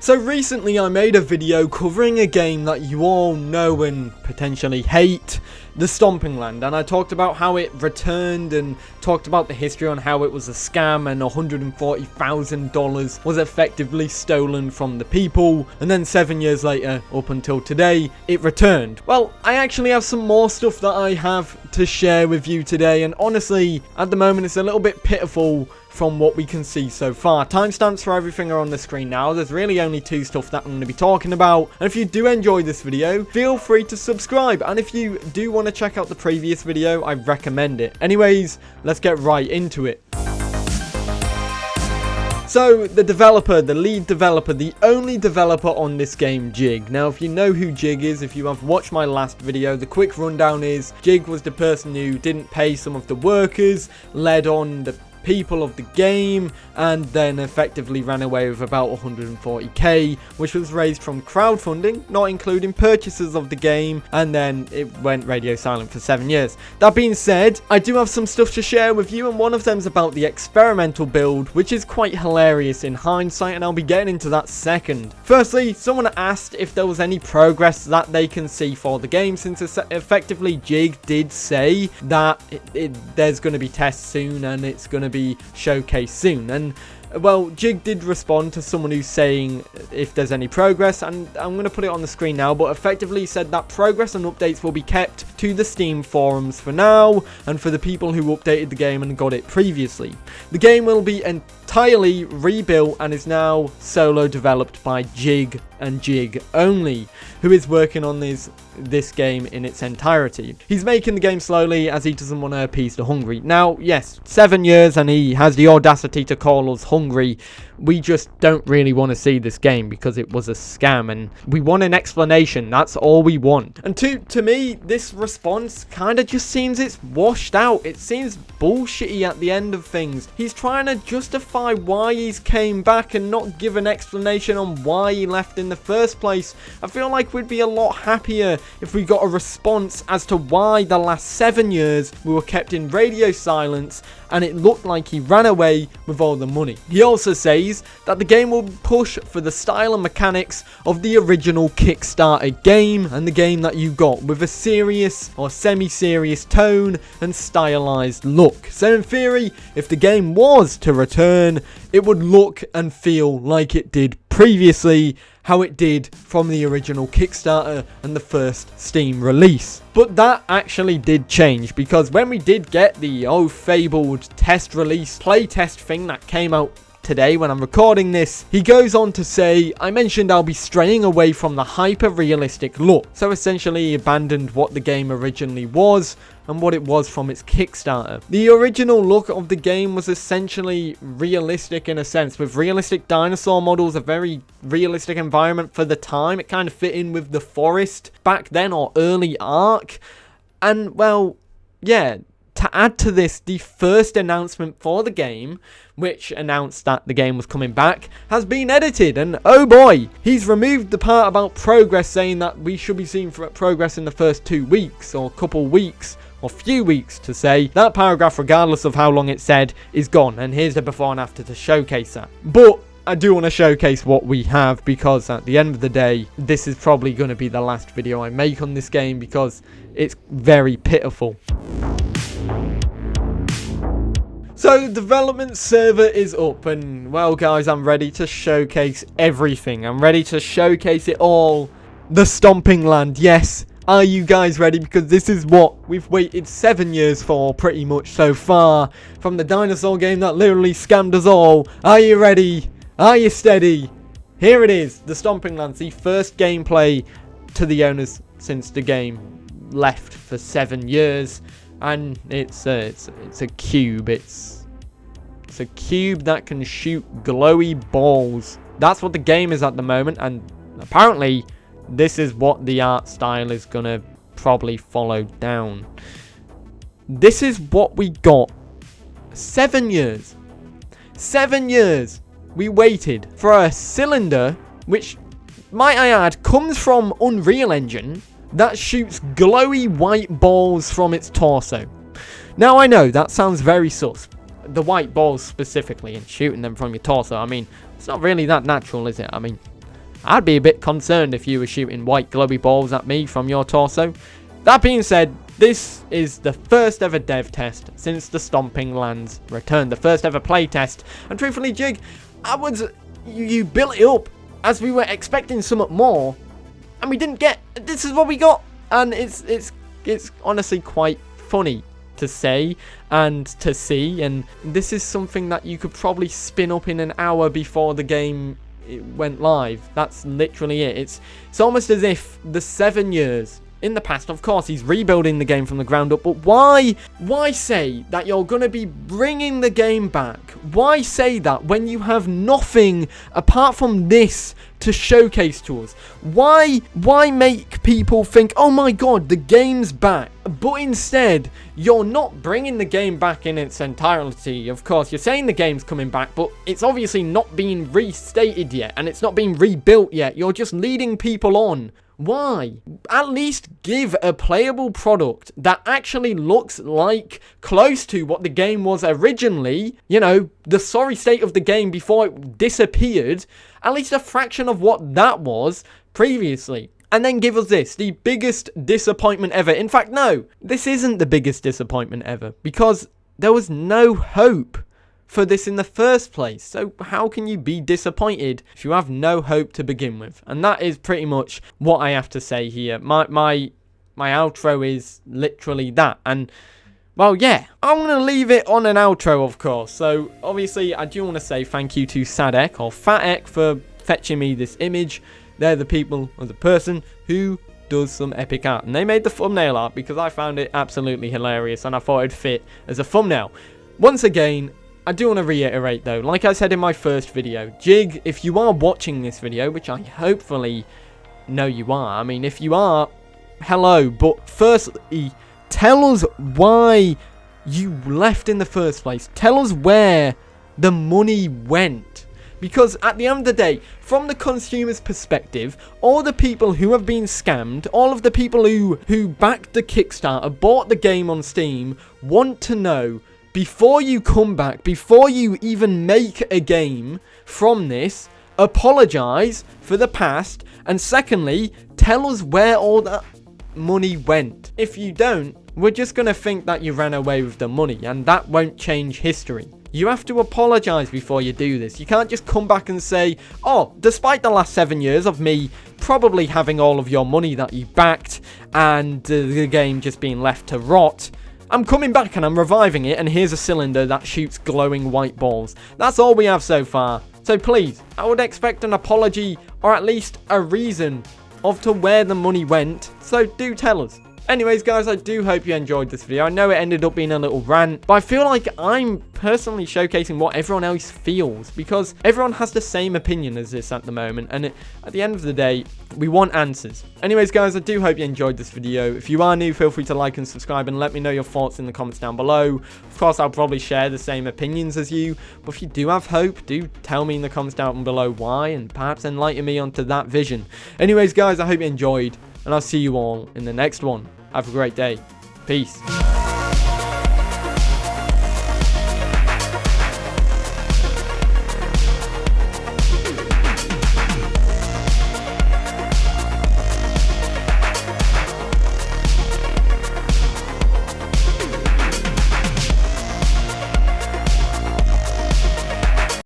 So recently I made a video covering a game that you all know and potentially hate, the Stomping Land, and I talked about how it returned and talked about the history on how it was a scam and $140,000 was effectively stolen from the people, and then 7 years later, up until today, it returned. Well, I actually have some more stuff that I have to share with you today, and honestly, at the moment it's a little bit pitiful from what we can see so far. Timestamps for everything are on the screen now. There's really only two stuff that I'm going to be talking about. And if you do enjoy this video, feel free to subscribe. And if you do want to check out the previous video, I recommend it. Anyways, let's get right into it. So, the developer, the lead developer, the only developer on this game, Jig. Now, if you know who Jig is, if you have watched my last video, the quick rundown is Jig was the person who didn't pay some of the workers, led on the people of the game, and then effectively ran away with about 140k, which was raised from crowdfunding, not including purchases of the game, and then it went radio silent for 7 years. That being said, I do have some stuff to share with you, and one of them is about the experimental build, which is quite hilarious in hindsight, and I'll be getting into that second. Firstly, someone asked if there was any progress that they can see for the game, since effectively Jig did say that there's going to be tests soon and it's going to be showcased soon. And well, Jig did respond to someone who's saying if there's any progress, and I'm going to put it on the screen now, but effectively said that progress and updates will be kept to the Steam forums for now, and for the people who updated the game and got it previously. The game will be entirely rebuilt and is now solo developed by Jig and Jig only, who is working on this game in its entirety. He's making the game slowly as he doesn't want to appease the hungry. Now, yes, 7 years and he has the audacity to call us hungry. We just don't really want to see this game because it was a scam, and we want an explanation. That's all we want. And to me, this response kind of just seems it's washed out. It seems bullshitty at the end of things. He's trying to justify why he's came back and not give an explanation on why he left in the first place. I feel like we'd be a lot happier if we got a response as to why the last 7 years we were kept in radio silence and it looked like he ran away with all the money. He also says that the game will push for the style and mechanics of the original Kickstarter game and the game that you got, with a serious or semi-serious tone and stylized look. So in theory, if the game was to return, it would look and feel like it did previously, how it did from the original Kickstarter and the first Steam release. But that actually did change, because when we did get the fabled test release playtest thing that came out today when I'm recording this, he goes on to say, I mentioned I'll be straying away from the hyper-realistic look. So essentially he abandoned what the game originally was and what it was from its Kickstarter. The original look of the game was essentially realistic in a sense, with realistic dinosaur models, a very realistic environment for the time. It kind of fit in with the forest back then, or early Ark. And well, yeah, to add to this, the first announcement for the game, which announced that the game was coming back, has been edited, and oh boy, he's removed the part about progress, saying that we should be seeing progress in the first 2 weeks, or couple weeks, or few weeks to say. That paragraph, regardless of how long it said, is gone, and here's the before and after to showcase that. But I do want to showcase what we have, because at the end of the day, this is probably going to be the last video I make on this game, because it's very pitiful. So the development server is up, and well guys, I'm ready to showcase everything. I'm ready to showcase it all. The Stomping Land, yes. Are you guys ready? Because this is what we've waited 7 years for pretty much so far, from the dinosaur game that literally scammed us all. Are you ready? Are you steady? Here it is, the Stomping Lands, the first gameplay to the owners since the game left for 7 years. And it's a cube. It's a cube that can shoot glowy balls. That's what the game is at the moment, and apparently this is what the art style is gonna probably follow down. This is what we got. 7 years. 7 years we waited for a cylinder, which, might I add, comes from Unreal Engine, that shoots glowy white balls from its torso. Now I know that sounds very sus, the white balls specifically, and shooting them from your torso. I mean, it's not really that natural, is it? I mean, I'd be a bit concerned if you were shooting white glowy balls at me from your torso. That being said, this is the first ever dev test since the Stomping Lands return, the first ever playtest. And truthfully, Jig, you built it up as we were expecting somewhat more, and we didn't get. This is what we got, and it's honestly quite funny to say and to see. And this is something that you could probably spin up in an hour before the game went live. That's literally it. It's almost as if the 7 years in the past, of course, he's rebuilding the game from the ground up, but why say that you're going to be bringing the game back? Why say that when you have nothing apart from this to showcase to us? Why make people think, oh my god, the game's back? But instead, you're not bringing the game back in its entirety. Of course, you're saying the game's coming back, but it's obviously not being restated yet, and it's not being rebuilt yet. You're just leading people on. Why? At least give a playable product that actually looks like close to what the game was originally. You know, the sorry state of the game before it disappeared. At least a fraction of what that was previously. And then give us this, the biggest disappointment ever. In fact, no, this isn't the biggest disappointment ever, because there was no hope for this in the first place. So how can you be disappointed if you have no hope to begin with? And that is pretty much what I have to say here. My outro is literally that. And well, yeah, I'm going to leave it on an outro, of course. So obviously I do want to say thank you to Sadek or Fatek for fetching me this image. They're the people or the person who does some epic art, and they made the thumbnail art because I found it absolutely hilarious and I thought it'd fit as a thumbnail. Once again, I do want to reiterate though, like I said in my first video, Jig, if you are watching this video, which I hopefully know you are, I mean, if you are, hello, but firstly, tell us why you left in the first place. Tell us where the money went. Because at the end of the day, from the consumer's perspective, all the people who have been scammed, all of the people who backed the Kickstarter, bought the game on Steam, want to know, before you come back, before you even make a game from this, apologize for the past, and secondly, tell us where all that money went. If you don't, we're just going to think that you ran away with the money, and that won't change history. You have to apologize before you do this. You can't just come back and say, oh, despite the last 7 years of me probably having all of your money that you backed and the game just being left to rot, I'm coming back and I'm reviving it, and here's a cylinder that shoots glowing white balls. That's all we have so far. So please, I would expect an apology or at least a reason of to where the money went. So do tell us. Anyways, guys, I do hope you enjoyed this video. I know it ended up being a little rant, but I feel like I'm personally showcasing what everyone else feels, because everyone has the same opinion as this at the moment, and at the end of the day, we want answers. Anyways, guys, I do hope you enjoyed this video. If you are new, feel free to like and subscribe and let me know your thoughts in the comments down below. Of course, I'll probably share the same opinions as you, but if you do have hope, do tell me in the comments down below why, and perhaps enlighten me onto that vision. Anyways, guys, I hope you enjoyed, and I'll see you all in the next one. Have a great day. Peace.